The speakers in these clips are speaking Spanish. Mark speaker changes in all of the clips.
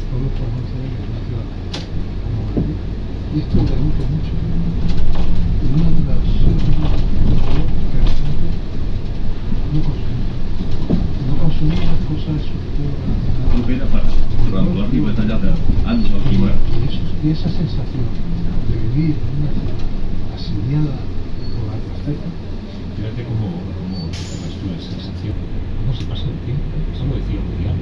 Speaker 1: todos podemos ser en una ciudad como Madrid. Y esto deduce mucho. Y una de las que la gente no consumir las cosas sobre todo relacionadas
Speaker 2: Propera para l'arrivo tallata Àngel Guimarà.
Speaker 1: y esa sensación de vivir en una ciudad asediada por la tristeza.
Speaker 3: Fíjate cómo tomas tú la sensación, cómo se pasa el tiempo. Eso lo decía un día,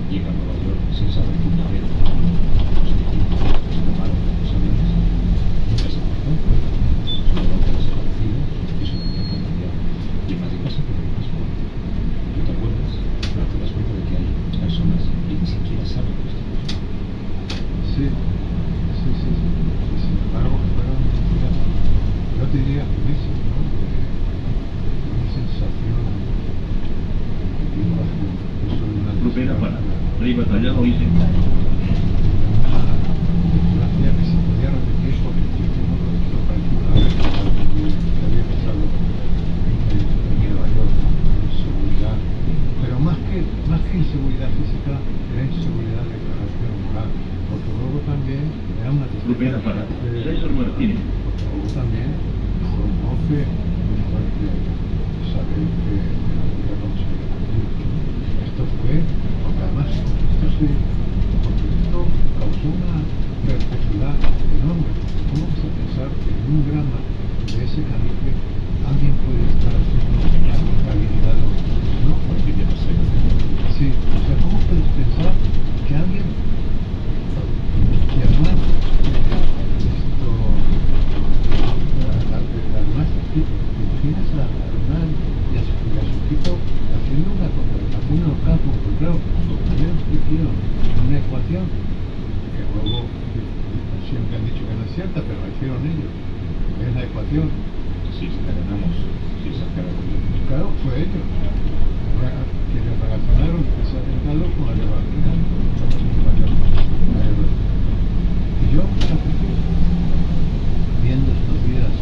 Speaker 3: llega a Nueva York sin saber que una vez se tomaron los aviones, nunca se pasó, solo que desaparecido, y su opinión cambiar. Y en Madrid pasa por lo mismo. ¿Tú te acuerdas? Pero te das cuenta de que hay personas que ni siquiera saben que están pasando.
Speaker 1: Sí. Y sin embargo, fueron días, yo te diría felices, ¿no? Una sensación de
Speaker 2: Propera para arriba tallada Olísec.
Speaker 1: fotografía que se podía repetir porque no lo hizo parecido a ver que había pasado en Nueva York, en seguridad, pero más que inseguridad física, era inseguridad de carácter moral, porque luego también era una
Speaker 2: Propera para César Martínez.
Speaker 1: porque luego también fue un golpe muy fuerte saber que no había conseguido cumplir. Esto fue, porque además porque esto causó una perplejidad enorme. ¿Cómo vas a pensar que en un drama de ese calibre alguien puede estar haciendo algo habilidad? ¿No?
Speaker 3: Porque ya no sé.
Speaker 1: Sí, o sea, ¿cómo puedes pensar que alguien, que además, además, te imaginas a Hernán y a su equipo haciendo haciendo los cálculos, porque claro, también hicieron una ecuación que luego siempre han dicho que no es cierta, pero la hicieron ellos. Es la ecuación.
Speaker 3: Si encadenamos, si sacaron.
Speaker 1: Claro, fue ellos. Quienes relacionaron ese atentado con la guerra de Irán. Y yo, viendo estos días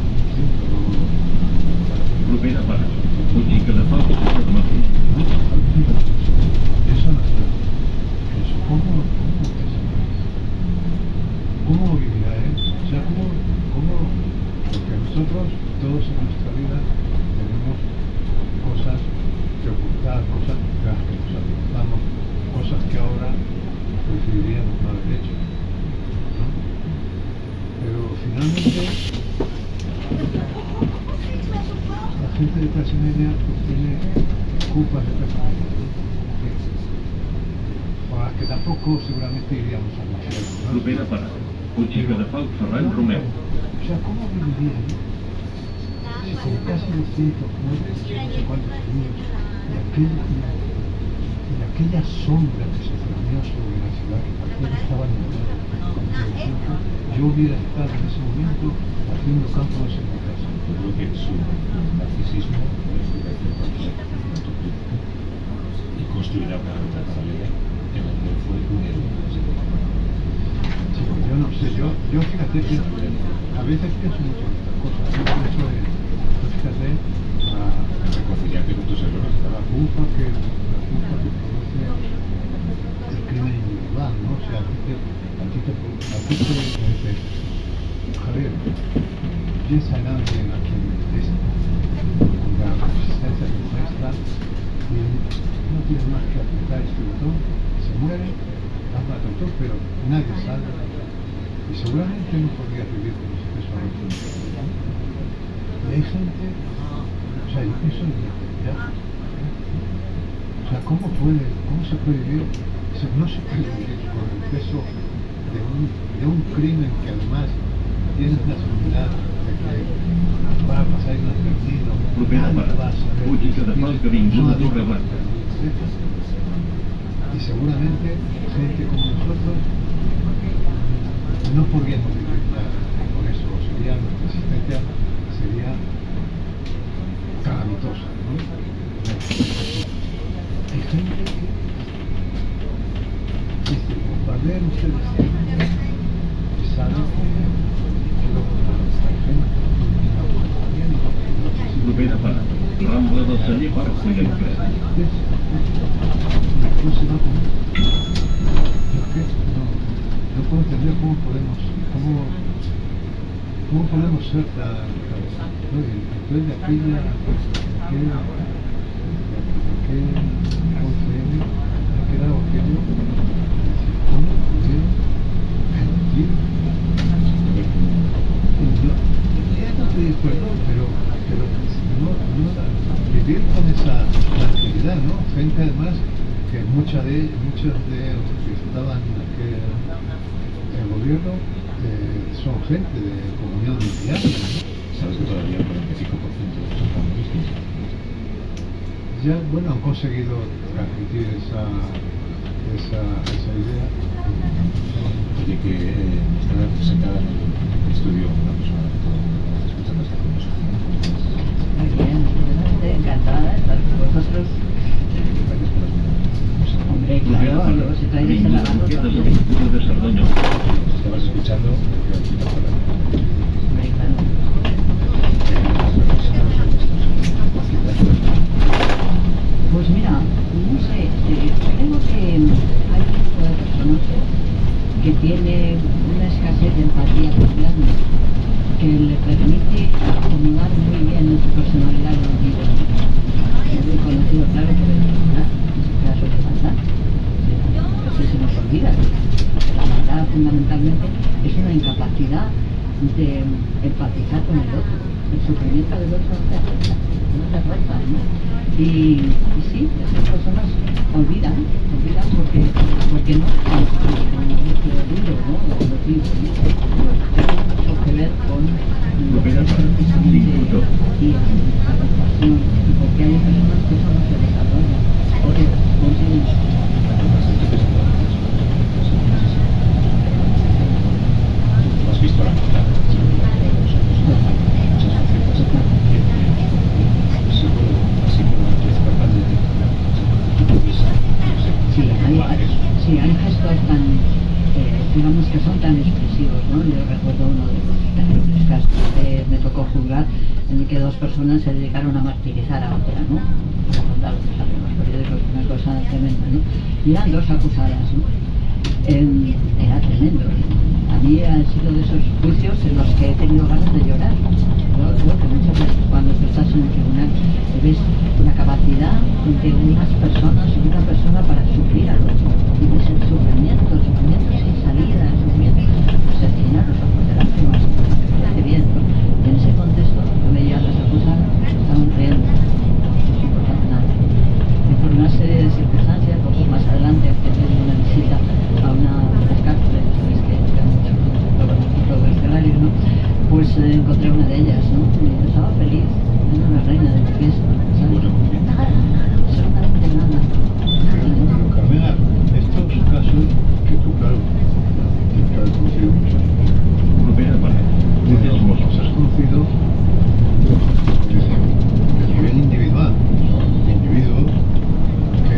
Speaker 2: Propera para Botica de Pau César Martínez.
Speaker 1: eso no está. Eso, ¿cómo vivirá él? O sea, porque nosotros todos en nuestra vida tenemos cosas que ocultar, cosas de las que nos avergonzamos, cosas que ahora preferiríamos no haber hecho, ¿no? Pero finalmente la gente de clase media pues tiene culpas de clase media, ¿no? Con las que tampoco seguramente iríamos a nacer, ¿no?
Speaker 2: Propera para Botica de Pau Ferran Romeu.
Speaker 1: O sea, ¿cómo viviría, no? Si con casi 200 muertos, no sé cuántos niños, y aquella sombra que se cernió sobre la ciudad, que parecía que estaba nublada, yo hubiera estado en ese momento haciendo campo de seguridad.
Speaker 3: Yo creo que su narcisismo y construirá una ruta paralela en la que fue un héroe.
Speaker 1: Sí, pues yo no sé, yo fíjate que a veces pienso mucho en estas cosas, yo pienso fíjate,
Speaker 3: Reconciliarte con tus errores.
Speaker 1: la culpa que produce el crimen individual, ¿no? O sea, a ti te dice, Javier, piensa en alguien a quien cuya resistencia te muestra y no tienes más que apretar este botón, se muere, has matado todo, pero nadie salva. Y seguramente no podrías vivir con ese peso a y hay gente, o sea, yo pienso en la realidad. O sea, ¿cómo se puede vivir? No se puede vivir con el peso de un crimen que además tienes la seguridad de que va a pasar inadvertido.
Speaker 2: Propera para Botica de Pau Cavinguda Torre Blanca.
Speaker 1: Y seguramente gente como nosotros no podríamos vivir ya con eso, sería nuestra existencia sería calamitosa, ¿no? Hay gente que dice, bombardean ustedes y saben que lo hay gente
Speaker 2: Propera para Rambla del Celler Parc Pollenca.
Speaker 1: después se va a comer. ¿Por qué? no puedo entender cómo podemos ser tan entonces de aquel 11M ha quedado aquello, cómo pudieron mentir. Ya no te digo perdón, pero no vivir con esa tranquilidad, ¿no? Gente además que muchos de ellos que estaban en el gobierno son gente de comunión diaria, ¿no?
Speaker 3: ¿Sabes que todavía el 45% de los comunistas?
Speaker 1: Ya, bueno, han conseguido transmitir esa idea.
Speaker 3: Oye, que está representada en el estudio una persona que está escuchando esta conversación.
Speaker 4: Muy bien, yo estoy encantada de estar con vosotros.
Speaker 3: Gracias por las miradas.
Speaker 4: Hombre, claro, luego si traéis el lavado también.
Speaker 2: de Sardaña.
Speaker 3: Estabas escuchando, pero aquí no puedo.
Speaker 4: Hombre, claro. Pues mira, no sé, creo que hay un tipo de personas que tiene una escasez de empatía muy grande que le permite acomodar muy bien en su personalidad los vídeos. Es muy conocido, claro, pero ¿qué suele pasar? Pues se nos olvida. La maldad fundamentalmente es una incapacidad de empatizar con el otro. El sufrimiento del otro no te afecta, no te roza, ¿no? Y sí, esas personas olvidan porque no están en el duro, ¿no? Los vivos, ¿no? Tiene mucho que ver con lo que es precisamente y la adaptación, porque hay personas que eso no se desarrolla, o que consiguen.
Speaker 3: ¿Has visto la nota?
Speaker 4: Sí, hay gestos tan, digamos que son tan expresivos, ¿no? Yo recuerdo uno de los terribles casos que me tocó juzgar en el que dos personas se dedicaron a martirizar a otra, ¿no? A contar lo que sale en los periódicos, una cosa tremenda, ¿no? Y eran dos acusadas, ¿no? Era tremendo. A mí han sido de esos juicios en los que he tenido ganas de llorar. Yo creo que muchas veces cuando tú estás en un tribunal ves la capacidad de unas personas, de una persona para sufrir al otro. Y ves el sufrimiento sin salida, el sufrimiento, pues se llenan los ojos de lágrimas, me parece bien, ¿no? Y en ese contexto yo veía a las acusadas que estaban riendo. No es importante nada. Y por una serie de circunstancias, poco más adelante, haciendo una visita a una de las cárceles, sabéis que hay muchos carcelarios, ¿no? Pues encontré una de ellas, ¿no? Y yo estaba feliz, era una reina de la fiesta, ¿sabes? Nada, absolutamente nada.
Speaker 1: Pero Carmena, estos casos que tú, claro, que has conocido mucho, los has conocido a nivel individual, son individuos, ¿ok?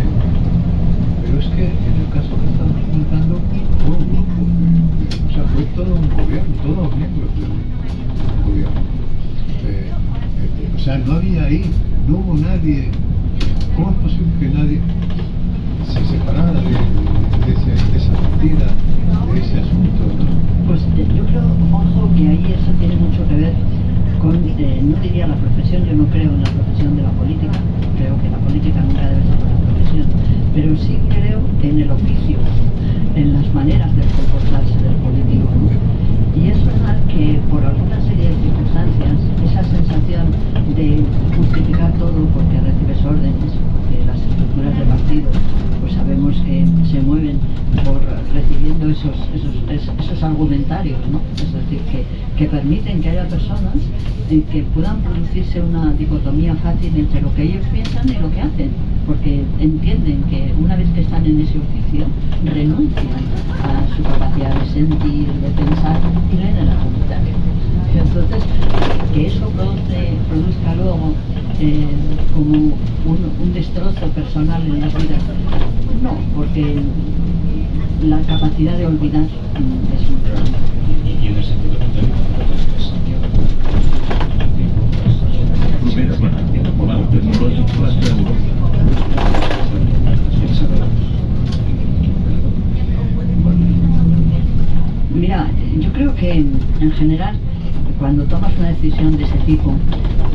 Speaker 1: Pero es que en el caso que estamos comentando, fue un grupo, o sea, fue todo un gobierno, todos los miembros del gobierno. O sea, no había ahí, no hubo nadie. ¿Cómo es posible que nadie se separara de esa mentira, de ese asunto, ¿no?
Speaker 4: Pues yo creo, Juanjo, que ahí eso tiene mucho que ver con, no diría la profesión, yo no creo en la profesión de la política, creo que la política nunca debe ser una profesión, pero sí creo en el oficio, en las maneras de comportarse del político, ¿no? Y es verdad que por alguna serie de circunstancias, esa sensación de justificar todo porque recibes órdenes, porque las estructuras de partido, pues sabemos que se mueven por recibiendo esos argumentarios, ¿no? Es decir, que permiten que haya personas que puedan producirse una dicotomía fácil entre lo que ellos piensan y lo que hacen, porque entienden que una vez que están en ese oficio, renuncian a su capacidad de sentir, de pensar y leen el argumentario. Entonces, que eso produzca luego como un destrozo personal en las vidas, no, porque la capacidad de olvidar es muy grande.
Speaker 3: Y en el sentido contrario,
Speaker 4: creo que en general, cuando tomas una decisión de ese tipo,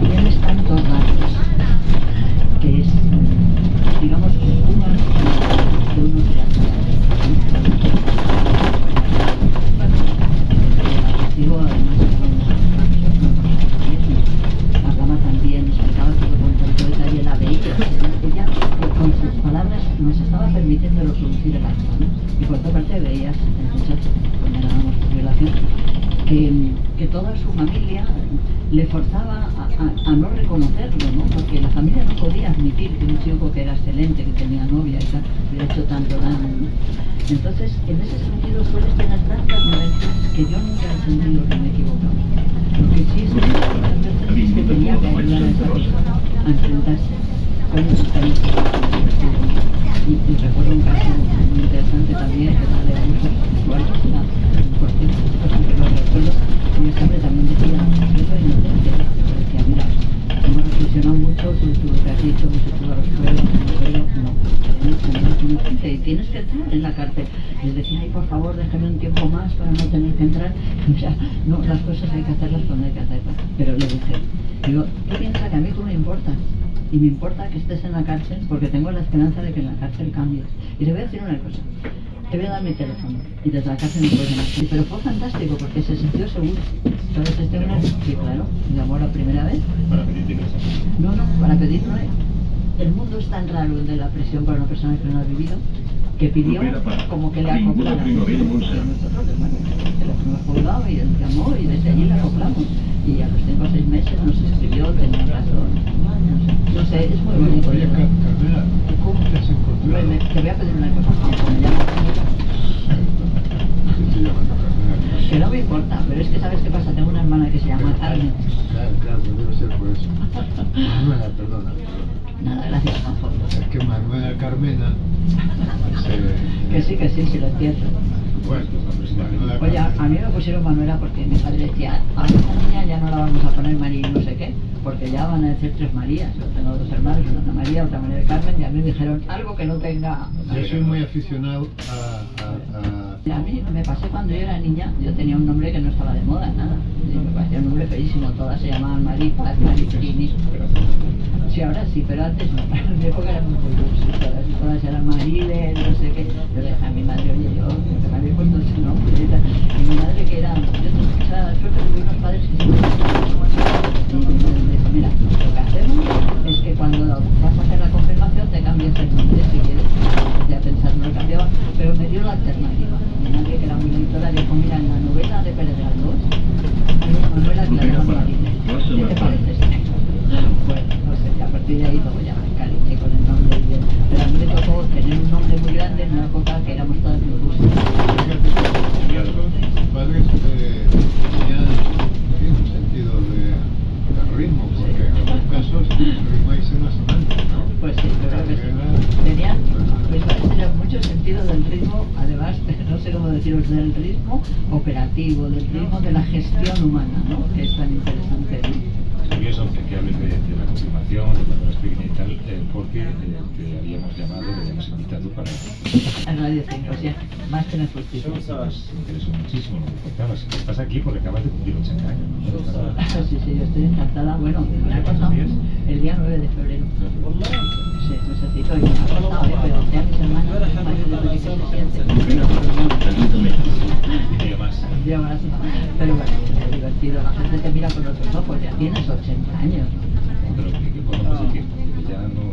Speaker 4: tienes tantos datos que es, digamos, uno que uno te digo, además, hablaba también, explicaba todo con tanto detalle, la veía. Ella, con sus palabras, nos estaba permitiendo reproducir el acto, ¿no? Y por otra parte veías, el muchacho, condenábamos por violación, que toda su familia le forzaba a no reconocerlo, ¿no? Porque la familia no podía admitir que un chico que era excelente, que tenía novia y tal, hubiera hecho tanto daño, ¿no? Entonces, en ese sentido sueles tener tantas vivencias que yo nunca he entendido que me he equivocado. Lo que sí es que muchas veces es que tenía que ayudar a esa persona a enfrentarse con esos países. Y recuerdo un caso muy interesante también, que era de abuso sexual, por cierto, que lo recuerdo, y ese hombre también decía, yo soy inocente, pero decía, mira, hemos reflexionado mucho sobre lo que has dicho, hemos hecho a los pueblos, no, inocente, y tienes que entrar en la cárcel. Les decía, ay, por favor, déjame un tiempo más para no tener que entrar. O sea, no, las cosas hay que hacerlas cuando hay que hacerlas. Pero le dije, digo, ¿qué piensas que a mí tú me importas? Y me importa que estés en la cárcel porque tengo la esperanza de que en la cárcel cambies. Y te voy a decir una cosa, te voy a dar mi teléfono y desde la cárcel me puedes llamar. Pero fue fantástico porque se sintió seguro. ¿Sabes este hombre? Sí, claro, me llamó la primera vez.
Speaker 3: Para pedirte cosas.
Speaker 4: No, para pedir no. El mundo es tan raro el de la presión para una persona que no ha vivido, que pidió como que le acoplaran. Nosotros, bueno, el teléfono colgado y él llamó y desde allí le acoplamos. Y a los 5 o 6 meses nos escribió, tenía razón. No sé, es muy bonito.
Speaker 1: Oye, Carmela, ¿cómo te has encontrado?
Speaker 4: Te voy a pedir una cosa. Como me llamo Carmela,
Speaker 1: Te estoy llamando Carmela.
Speaker 4: que no me importa, pero es que ¿sabes qué pasa? Tengo una hermana que se llama Carmen.
Speaker 1: Claro, debe ser por eso. Manuela, perdona.
Speaker 4: Nada, gracias, Juanjo.
Speaker 1: Es que Manuela Carmena
Speaker 4: Que sí, lo entiendo.
Speaker 1: Bueno, Manuela
Speaker 4: Oye, a
Speaker 1: Carmena.
Speaker 4: mí me pusieron Manuela porque mi padre decía, a esta niña ya no la vamos a poner María y no sé qué, porque ya van a decir 3 Marías. Yo tengo 2 hermanos, una María, otra María del Carmen, y a mí me dijeron algo que no tenga...
Speaker 1: Yo soy muy aficionado
Speaker 4: A mí me pasé cuando yo era niña, yo tenía un nombre que no estaba de moda, nada. Y me parecía un nombre feísimo, todas se llamaban Maripas, Maristini. Sí, ahora sí, pero antes no. En mi época era muy curioso, todas eran Mariles, no sé qué. Yo le dije a mi madre, oye, yo me había puesto ese nombre y tal. Y mi madre que era, yo tengo la suerte de unos padres que siempre y me dijo, mira, lo que hacemos es que cuando vas a hacer la confirmación te cambies el nombre si quieres. Ya pensar, no lo cambiaba, pero me dio la alternativa. Mi madre, que era muy lectora, dijo, mira, en la novela de Pérez Galdós, hay una novela que la llaman Mariles. ¿Qué te parece? Bueno, no sé, a partir de ahí luego ya me encariñé con el nombre y bien. Pero a mí me tocó tener un nombre muy grande en una época que éramos todas muy justas.
Speaker 1: Tus padres tenían un sentido de ritmo, porque en algunos casos rimáis en asonante, ¿no?
Speaker 4: Pues sí, yo creo que sí. Tenían, mis padres tenían mucho sentido del ritmo, además, no sé cómo deciros, del ritmo operativo, del ritmo de la gestión humana, ¿no? Que es tan interesante.
Speaker 3: Curioso que hables de la confirmación, de cuando eras pequeña y tal, porque te habíamos llamado, te habíamos invitado para...
Speaker 4: En Radio 5, sí, más que en el justicia.
Speaker 3: Me interesó muchísimo lo que contabas. Estás aquí porque acabas de cumplir 80 años, ¿no?
Speaker 4: Sí, yo estoy encantada. Bueno, me ha pasado el día 9 de febrero. Sí, necesito y me ha pasado, pero decía a mis hermanos que más de lo que se siente.
Speaker 3: Un día más.
Speaker 4: Pero bueno, es divertido, la gente te mira con otros ojos, ya tienes 80 años.
Speaker 3: Pero que conoces el tiempo, que ya no...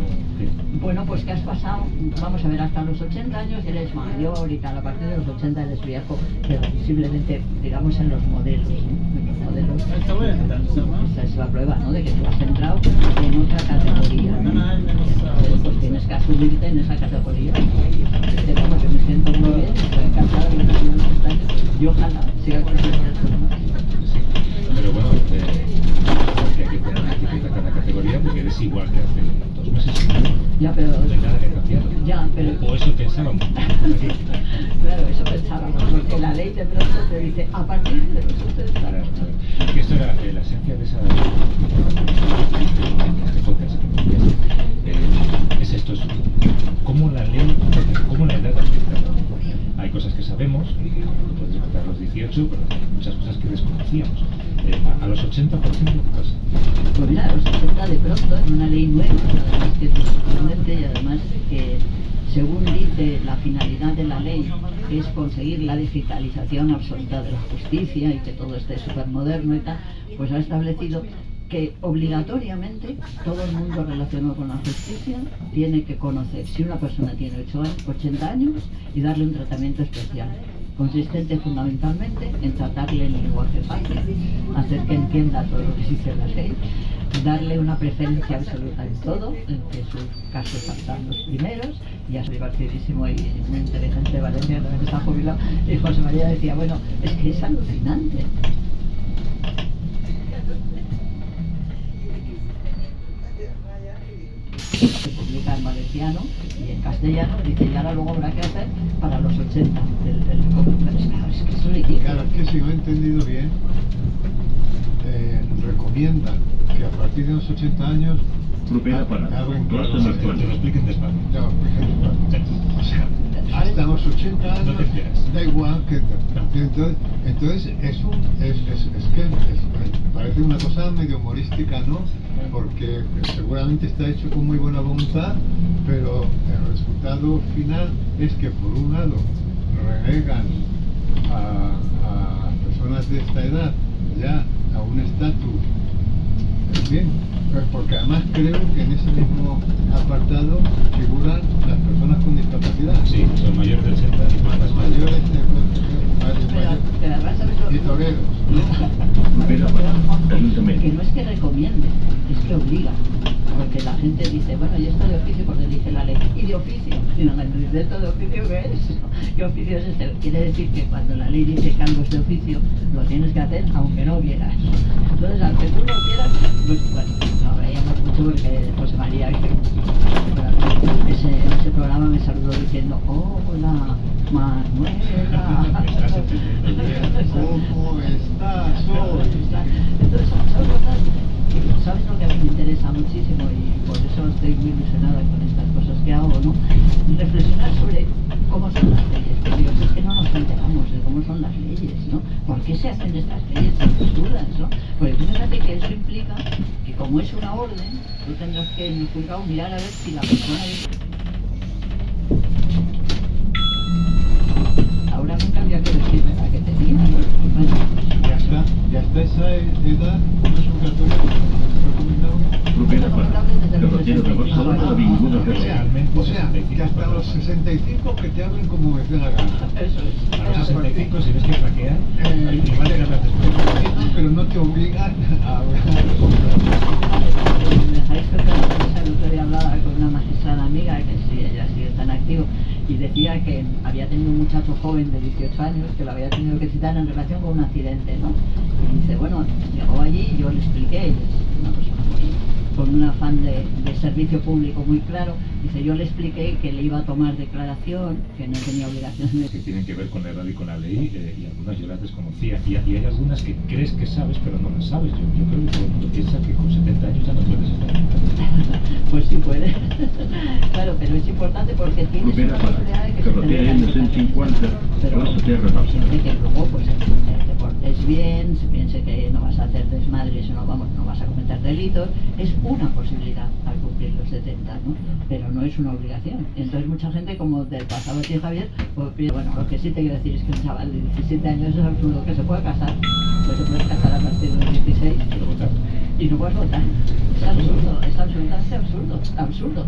Speaker 4: Bueno, pues que has pasado, vamos a ver, hasta los 80 años eres mayor y tal, a partir de los 80 eres viejo, pero posiblemente, digamos, en los modelos, ¿no? En los modelos. Esa es la prueba, ¿no? De que tú has entrado en otra categoría, ¿no? Entonces, pues tienes que asumirte en esa categoría. Te digo que me siento muy bien, estoy encantada de los 80 años y ojalá siga con ese programa.
Speaker 3: Sí, pero bueno, que hay que poner una etiqueta a cada categoría porque eres igual que hace 2 meses.
Speaker 4: Ya, pero...
Speaker 3: No hay nada que cambiar.
Speaker 4: Ya, pero...
Speaker 3: O eso pensábamos.
Speaker 4: Claro, eso pensábamos, porque la ley de pronto te dice, a partir de los 80
Speaker 3: Claro. Que esto era la esencia de esa... este podcast. Es esto, es cómo la ley, cómo la edad afecta. Hay cosas que se sabemos, y lo puedes empezar a los 18, pero hay muchas cosas que desconocíamos. A los 80, por ejemplo, ¿qué pasa?
Speaker 4: Pues mira, a los 80 de pronto, en una ley nueva, además que es muy sorprendente y además que, según dice la finalidad de la ley, es conseguir la digitalización absoluta de la justicia y que todo esté súper moderno y tal, pues ha establecido que obligatoriamente todo el mundo relacionado con la justicia tiene que conocer si una persona tiene 80 años y darle un tratamiento especial, consistente fundamentalmente en tratarle el lenguaje fácil, hacer que entienda todo lo que dice la ley, darle una preferencia absoluta en todo, en que sus casos saltan los primeros. Y es divertidísimo y muy inteligente. Valencia también está jubilado, y José María decía, bueno, es que es alucinante. Se publica en valenciano y en castellano, dice, y ahora luego habrá que hacer para los 80 del pero es que eso le quita.
Speaker 1: Claro, es que si no he entendido bien, recomiendan que a partir de los 80 años
Speaker 2: Propera parada.
Speaker 3: Te lo expliquen despacio.
Speaker 1: ya, o sea, hasta los 80
Speaker 3: No
Speaker 1: años
Speaker 3: te enteras.
Speaker 1: da igual que entonces es que parece una cosa medio humorística, ¿no? Porque seguramente está hecho con muy buena voluntad, pero el resultado final es que por un lado relegan a personas de esta edad ya a un estatus, en fin, porque además creo que en ese mismo apartado figuran las personas con discapacidad.
Speaker 3: Sí, son mayores de 80 y más
Speaker 1: Las mayores
Speaker 4: Pero además, ¿sabes lo
Speaker 1: y toreros.
Speaker 2: Propera
Speaker 4: Pero,
Speaker 2: parada.
Speaker 4: Juanjo, que
Speaker 2: Ayuntamiento.
Speaker 4: no es que recomiende, es que obliga. Porque la gente dice, bueno, y esto de oficio, porque dice la ley, y de oficio. Y no me dice, ¿esto de oficio qué es? ¿Qué oficio es este? Quiere decir que cuando la ley dice que algo es de oficio, lo tienes que hacer aunque no quieras. Entonces, aunque tú no quieras, pues bueno, lo veíamos mucho porque José María, en ese programa me saludó diciendo, hola, Manuela.
Speaker 3: Me estás entendiendo bien.
Speaker 1: ¿Cómo estás hoy?
Speaker 4: Entonces, son cosas que, ¿sabes lo que a mí me interesa muchísimo? Y por eso estoy muy ilusionada con estas cosas que hago, ¿no? Reflexionar sobre cómo son las leyes. Porque digo, es que no nos enteramos de cómo son las leyes, ¿no? ¿Por qué se hacen estas leyes tan absurdas, ¿no? Porque fíjate que eso implica que, como es una orden, tú tendrás que en el juzgado mirar a ver si la persona... Ahora nunca había que decirme la que tenía, ¿no? Bueno,
Speaker 1: Ya está esa edad, no es obligatoria, recomendable.
Speaker 2: Propera parada. Carretera de Barcelona, Avinguda Ferrer.
Speaker 1: O sea, que hasta los 65 que te hablen como me dé la gana.
Speaker 4: eso es.
Speaker 3: A los 65, si ves que flaquean, igual te ganas después.
Speaker 1: Pero no te obligan a hablar.
Speaker 4: Me dejáis que el otro día hablaba con una magistrada amiga, que sí, ella sigue tan activo, y decía que había tenido un muchacho joven de 18 años que lo había tenido que citar en relación con un accidente, ¿no? Y dice, bueno, llegó allí y yo le expliqué, ella es una persona con un afán de servicio público muy claro, dice, yo le expliqué que le iba a tomar declaración, que no tenía obligación de...
Speaker 3: Que tienen que ver con la edad y con la ley, y algunas yo las desconocía. Y hay algunas que crees que sabes, pero no las sabes. Yo creo que todo el mundo piensa que con 70 años ya no puedes estar.
Speaker 4: Pues sí puede. Claro, pero es importante porque tienes
Speaker 2: Propera
Speaker 4: una posibilidad de que se te
Speaker 2: Carretera
Speaker 4: vean
Speaker 2: N150.
Speaker 4: pero
Speaker 2: Plaça Terra
Speaker 4: siempre
Speaker 2: Barcelona.
Speaker 4: que luego pues te portes bien, se piense que no vas a hacer desmadres, no vas a cometer delitos, es una posibilidad al cumplir los 70, ¿no? Pero no es una obligación. Entonces mucha gente, como del pasado tío Javier, pues bueno, lo que sí te quiero decir es que un chaval de 17 años es absurdo que se puede casar, pues se puede casar a partir de los 16
Speaker 3: ¿Quiero votar?
Speaker 4: y no puedes votar. Es absurdo, es absolutamente absurdo, absurdo.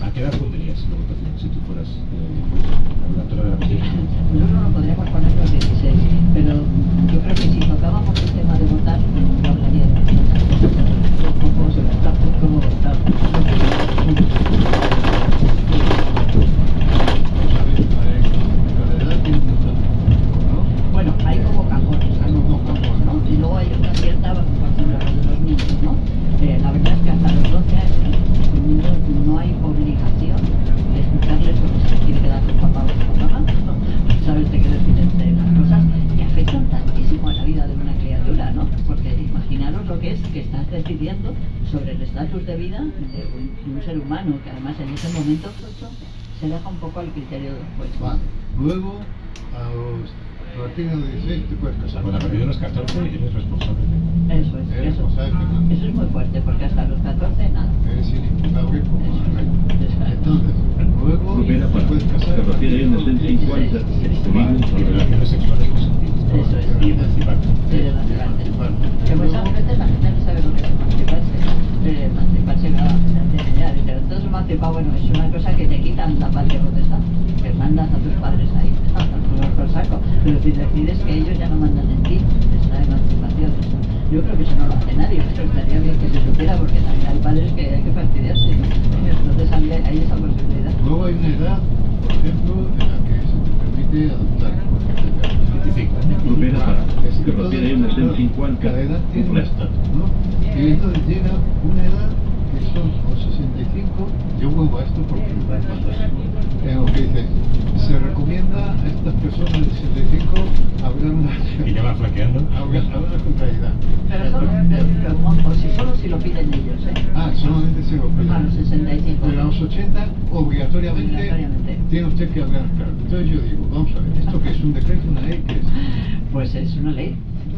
Speaker 3: ¿A qué edad pondrías la votación si tú fueras la redactora de la Constitución?
Speaker 4: Nosotros no podríamos poner los 16, pero yo creo que si tocábamos el tema de votar, yo hablaría de cómo votar. Bueno, hay como cajones, ¿no? Y luego hay una cierta, por ejemplo, de los niños, ¿no? La verdad es que hasta los 12 años no hay obligación de escucharles o que se quiere quedar con papá o con mamá, ¿no? ¿Sabes de qué decir entre las cosas que afectan tantísimo a la vida de una criatura, ¿no? Porque imaginaros lo que es que estás decidiendo sobre el estatus de vida de un ser humano, que además en ese momento se deja un poco al criterio del juez.
Speaker 1: Va. Luego a partir de los 16 te puedes casar.
Speaker 3: Bueno, a partir de los 14 eres responsable.
Speaker 4: Eso es,
Speaker 1: Eres responsable penal.
Speaker 4: eso es muy fuerte, porque hasta los 14 nada.
Speaker 1: Eres inimputable como
Speaker 4: Eso.
Speaker 1: el rey.
Speaker 4: Exacto.
Speaker 1: Entonces, luego
Speaker 2: Propera
Speaker 1: te
Speaker 2: para
Speaker 1: puedes casar.
Speaker 2: que refiere a unos 50
Speaker 3: Y relaciones sexuales consentidas.
Speaker 4: Eso es.
Speaker 3: Y emanciparte.
Speaker 4: Sí, de emanciparte. Que muchas veces la gente no sabe lo que es emanciparse. Emanciparse, claro, ya, pero entonces emancipado, bueno, es una cosa que te quitan la patria potestad, que mandas a tus padres ahí, a tomar por saco. Pero si decides que ellos ya no mandan en ti, es la emancipación. Eso. Yo creo que eso no lo hace nadie, pero estaría bien que se supiera, porque también hay padres que hay que fastidiarse, ¿no? Entonces hay esa posibilidad.
Speaker 1: Luego hay una edad, por ejemplo, en la que se te permite adoptar.
Speaker 3: 25.
Speaker 2: Propera para
Speaker 1: Es
Speaker 2: que
Speaker 1: todo
Speaker 2: refiere a unos
Speaker 1: esto,
Speaker 2: 50
Speaker 1: cada edad tiene un
Speaker 2: completa.
Speaker 1: estatus, ¿no? Y entonces llega una edad que son los 65, yo vuelvo a esto porque me parece fantástico, en lo que dice, se recomienda a estas personas de 65 hablar
Speaker 3: Y ya va flaqueando.
Speaker 1: una contrariedad.
Speaker 4: Pero solo, solo si lo piden ellos, ¿eh?
Speaker 1: Ah, solamente se lo piden.
Speaker 4: A los 65.
Speaker 1: Pero a los 80, obligatoriamente,
Speaker 4: Obligatoriamente.
Speaker 1: tiene usted que hablar claro. Entonces yo digo, vamos a ver, ¿esto qué es? ¿Un decreto, una ley? ¿Qué es?
Speaker 4: Pues es una ley.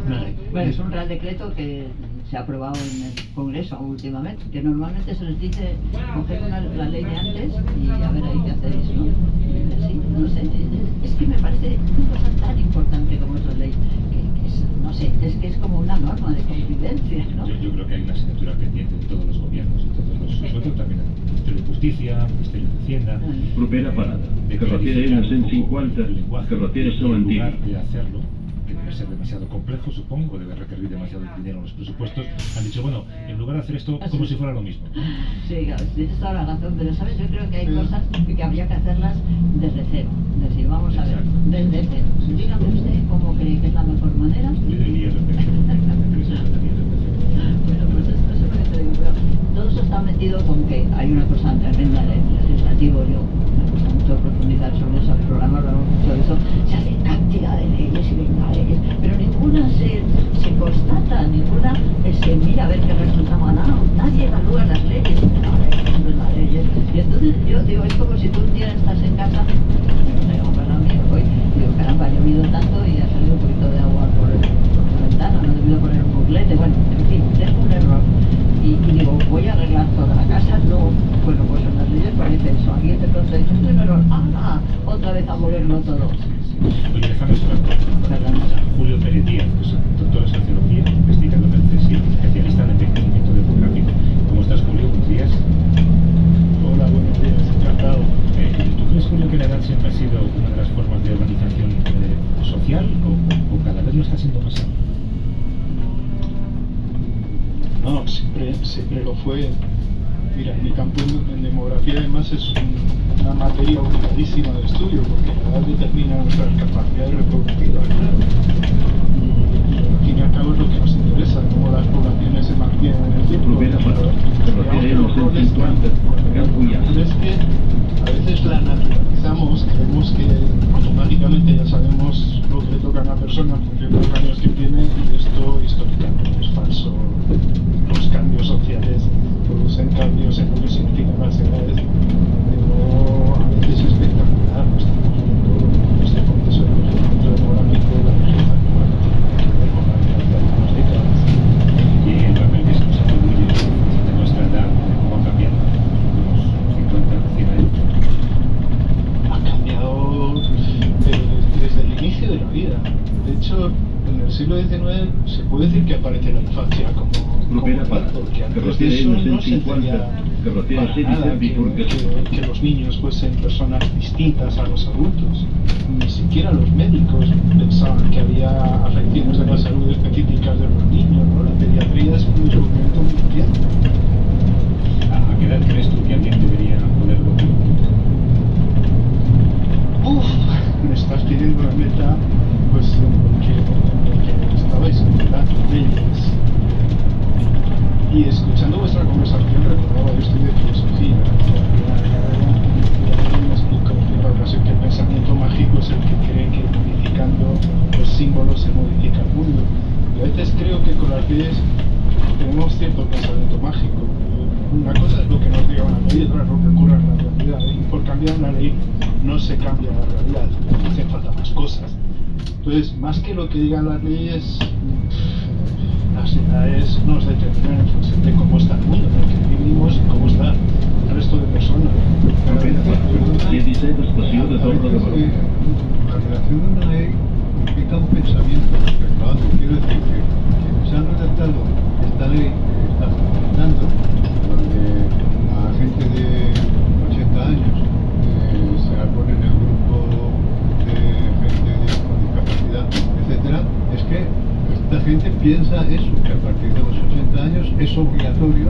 Speaker 1: Una ley.
Speaker 4: Bueno, es un real decreto que se ha aprobado en el Congreso últimamente, que normalmente se les dice coger la ley de antes y a ver ahí qué hacéis, ¿no? Y así, no sé, es que me parece una cosa tan importante como es la ley, que es, no sé, es que es como una norma de convivencia, ¿no?
Speaker 3: Yo creo que hay una asignatura pendiente de todos los gobiernos y todos los, sobre todo también el Ministerio de Justicia, el Ministerio de Hacienda,
Speaker 2: Propera para
Speaker 3: de
Speaker 2: que refiere a unos 50
Speaker 3: el lenguaje,
Speaker 2: que refiere
Speaker 3: en
Speaker 2: solo en ti.
Speaker 3: lugar de hacerlo, que debe ser demasiado complejo, supongo, debe requerir demasiado dinero en los presupuestos, han dicho, bueno, en lugar de hacer esto, como si fuera lo mismo.
Speaker 4: Sí, claro, tienes toda la razón, pero sabes, yo creo que hay cosas que habría que hacerlas desde cero, es decir, vamos a ver,
Speaker 3: Exacto.
Speaker 4: desde cero. Dígame usted cómo cree que es la mejor manera.
Speaker 3: Yo diría
Speaker 4: Bueno, pues eso es lo que te digo, pero todo eso está metido con que hay una cosa tremenda en el legislativo, yo me gusta mucho profundizar sobre eso, el programa hablamos mucho de eso, se hacen cantidad de leyes y venga leyes, pero ninguna se constata, ninguna se mira a ver qué resultado ha dado, nadie evalúa las leyes, las leyes, y entonces yo digo, es como si tú un día estás en casa, no sé, o para mí, hoy, digo, caramba, ha llovido tanto y ha salido un poquito de agua por la ventana, no he debido poner un buclete, bueno, en fin, tengo un error. Y digo, voy a arreglar toda la casa, no, bueno, pues en las leyes parece eso, alguien de pronto dice, esto es un error, ¡ah! Otra vez a moverlo todo.
Speaker 3: Oye, déjame solo Julio Pérez Díaz, que es doctor en sociología, investigador del CSIC, especialista en envejecimiento demográfico. ¿Cómo estás, Julio? Buenos días.
Speaker 5: Hola, buenos días, encantado.
Speaker 3: ¿Tú crees, Julio, que la edad siempre ha sido una de las formas de organización social o cada vez lo está siendo más aún?
Speaker 5: No, siempre lo fue. Mira, mi campo en demografía además es una materia obligadísima de estudio porque la edad determina nuestras capacidades reproductivas. Y al fin y al cabo es lo que nos interesa, cómo las poblaciones se mantienen en el tiempo.
Speaker 2: Propera para que refiere a unos 50
Speaker 5: Pero es que a veces la naturalizamos, creemos que automáticamente ya sabemos lo que le toca a una persona en función de los años que tiene y esto históricamente es falso. Los cambios sociales producen cambios en lo que significan las edades, pero a veces es espectacular. Estamos viendo este proceso de crecimiento demográfico, la vejez actual tiene que ver con la edad de algunas décadas.
Speaker 3: Y el papel que se nos atribuye de nuestra edad, ¿cómo ha cambiado en los 50, 100 años?
Speaker 5: Ha cambiado desde el inicio de la vida. De hecho, en el siglo XIX se puede decir que aparece la infancia como
Speaker 2: Propera
Speaker 5: tal,
Speaker 2: para
Speaker 5: porque
Speaker 2: que
Speaker 5: antes de
Speaker 2: refiere a
Speaker 5: eso
Speaker 2: unos
Speaker 5: no se
Speaker 2: 50
Speaker 5: entendía
Speaker 2: que refiere a
Speaker 5: para nada que los niños fuesen personas distintas a los adultos. Ni siquiera los médicos pensaban que había afecciones de la salud específicas de los niños, ¿no? La pediatría es un descubrimiento muy reciente.
Speaker 3: ¿A qué edad crees tú que alguien debería poderlo hacer?
Speaker 5: Me estás pidiendo una meta, pues en que estabais comentando leyes. Y escuchando vuestra conversación recordaba, yo estudié filosofía, y me explico en otra ocasión que el pensamiento mágico es el que cree que modificando los símbolos se modifica el mundo. Y a veces creo que con las leyes tenemos cierto pensamiento mágico. una cosa es lo que nos diga una ley y otra es lo que ocurre en la realidad. Y por cambiar una ley no se cambia la realidad, hacen falta más cosas. Entonces, más que lo que digan las leyes, las edades nos determinan en función de cómo está el mundo en el que vivimos y cómo está el resto de personas.
Speaker 2: Propera 4, 16 estació de Torre de Baró.
Speaker 1: La redacción de una ley implica un pensamiento respecto a algo. Quiero decir que quienes han redactado esta ley que está funcionando, donde a gente de 80 años se la pone en el grupo de gente con discapacidad, etcétera, es que esta gente piensa eso, que a partir de los 80 años es obligatorio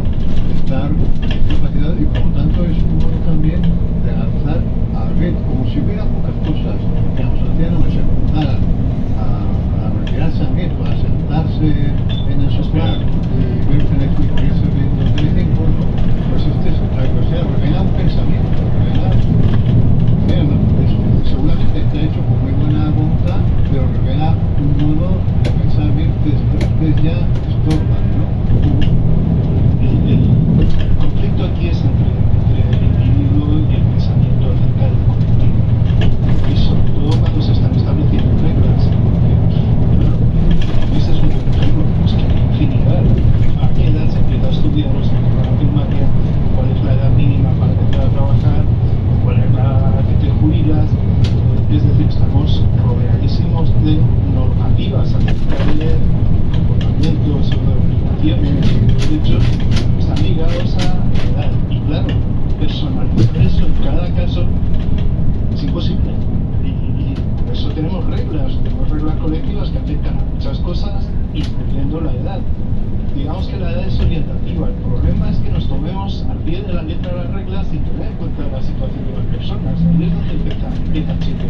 Speaker 1: estar discapacitado y por lo tanto es un modo también de lanzar al red, como si hubiera pocas cosas que a los ancianos les apuntaran a retirarse al red, a sentarse en el sofá y ver Netflix y irse viendo Telecinco, pues este es, o sea, revela un pensamiento, seguramente está hecho con muy buena voluntad, pero revela un modo de pensar bien que después ya estorban, ¿no?
Speaker 5: El conflicto aquí es entre el individuo y el pensamiento acerca del colectivo. Y sobre todo cuando se están estableciendo reglas. Ese es un buen ejemplo, pues que hay infinidad. ¿A qué edad se empieza a estudiar o se empieza a la primaria? ¿Cuál es la edad mínima para empezar a trabajar? ¿Cuál es la edad que te jubilas? Es decir, estamos rodeadísimos de normativas acerca de comportamientos, obligaciones y derechos que están ligados a la edad. Y claro, personalizar eso en cada caso es imposible. Y por eso tenemos reglas colectivas que afectan a muchas cosas, incluyendo la edad. Digamos que la edad es orientativa. El problema es que nos tomemos al pie de la letra de las reglas sin tener en cuenta la situación de las personas. Ahí es donde empieza el chiste.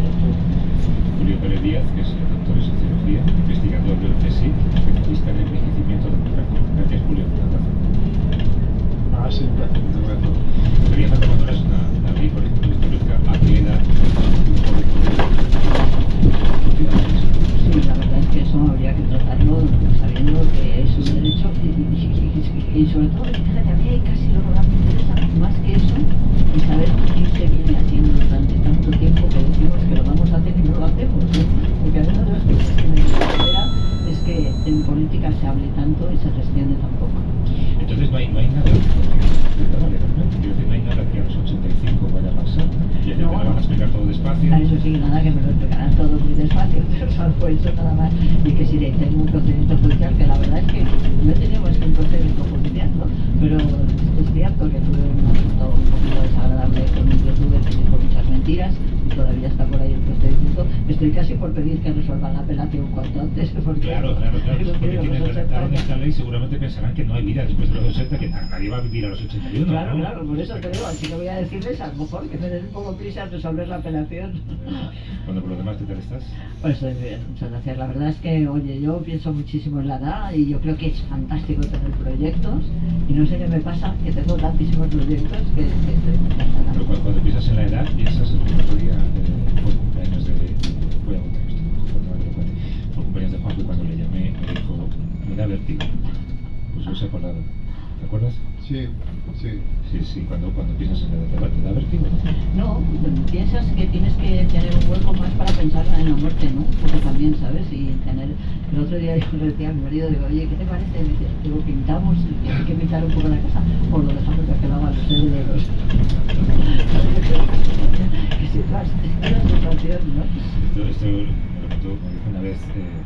Speaker 3: Julio Pérez Díaz, que es doctor en sociología, investigador del CSIC, especialista en envejecimiento demográfico. Gracias, Julio, por la razón.
Speaker 5: Sí, gracias.
Speaker 3: Debería hacer cuando eres una ley, por ejemplo, que establezca a qué edad un joven
Speaker 4: Sí, la verdad es que eso habría que tratarlo sabiendo que es un derecho y sobre todo, fíjate, a mí casi lo que me interesa más que eso es saber qué se viene haciendo durante tanto tiempo que decimos que lo vamos a hacer y no lo hacemos, ¿no? Porque a veces de las cosas que me desespera es que en política se hable tanto y se gestione tan poco.
Speaker 3: Entonces no hay nada legalmente, quiero decir, no hay nada que a los 85 vaya a pasar, y allá te lo van a explicar todo despacio.
Speaker 4: A eso sí, nada, que me lo explicarán todo muy despacio, pero salvo eso nada más. Y que si le tengo un procedimiento judicial, que la verdad es que no he tenido más que un procedimiento judicial, ¿no? Pero es cierto que tuve un asunto un poquito desagradable con un youtuber que dijo muchas mentiras y todavía está por ahí el procedimiento. Estoy casi por pedir que resuelvan la apelación cuanto antes, porque...
Speaker 3: Claro, porque quienes redactaron esta ley seguramente pensarán que no hay vida después de los 80, que nadie va a vivir a los 81.
Speaker 4: Claro,
Speaker 3: ¿no?
Speaker 4: claro, por eso te digo, así que voy a decirles a lo mejor que me den un poco prisa a resolver la apelación.
Speaker 3: Bueno, por lo demás, ¿qué tal estás?
Speaker 4: Pues estoy bien, muchas gracias. La verdad es que, oye, yo pienso muchísimo en la edad y yo creo que es fantástico tener proyectos y no sé qué me pasa, que tengo tantísimos proyectos que estoy encantada.
Speaker 3: Pero cuando piensas en la edad, piensas en el otro día, fue el cumpleaños de... Voy a contar esto, fue el cumpleaños de Juanjo y cuando le llamé me dijo, me da vértigo. Pues yo se he acordado. ¿Te acuerdas?
Speaker 1: Sí.
Speaker 3: Sí, cuando piensas en la edad, ¿te da vértigo?
Speaker 4: No, piensas que tienes que tener un hueco más para pensar en la muerte, ¿no? Porque también, ¿sabes? Y tener... El otro día yo le decía a mi marido, digo, oye, ¿qué te parece? Me dice, digo, pintamos y hay que pintar un poco la casa o lo dejamos que lo hagan los herederos. Que situación, ¿no?
Speaker 3: Esto me lo contó una vez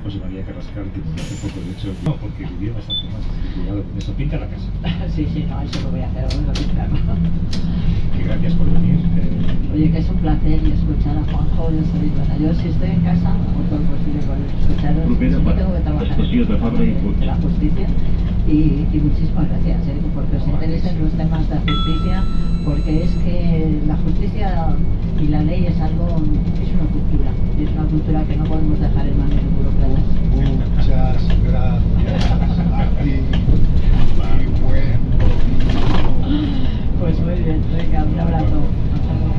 Speaker 3: José María Carrascal, que murió hace poco, de hecho, no, porque vivió bastante más, así que cuidado con eso, pinta la casa.
Speaker 4: Sí, no, eso lo voy a hacer, vamos a pintarlo.
Speaker 3: Que gracias por venir.
Speaker 4: Oye, que es un placer y escuchar a Juanjo, yo si estoy en casa, hago todo lo posible por escucharos, sí que tengo que trabajar en la justicia y muchísimas gracias, porque os interesen los temas de justicia, porque es que la justicia y la ley es una cultura que no podemos dejar en manos de burócratas.
Speaker 1: Muchas gracias a ti y buen domingo.
Speaker 4: Pues muy bien, venga, un abrazo. Hasta luego.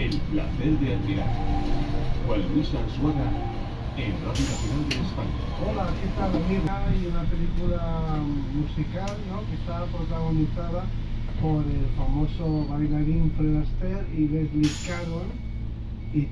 Speaker 2: El placer de admirar. Juan Luis Arzuaga en Radio Nacional de España.
Speaker 6: Hola, ¿qué tal? Hay una película musical, ¿no?, que está protagonizada por el famoso bailarín Fred Astaire y Leslie Caron. Y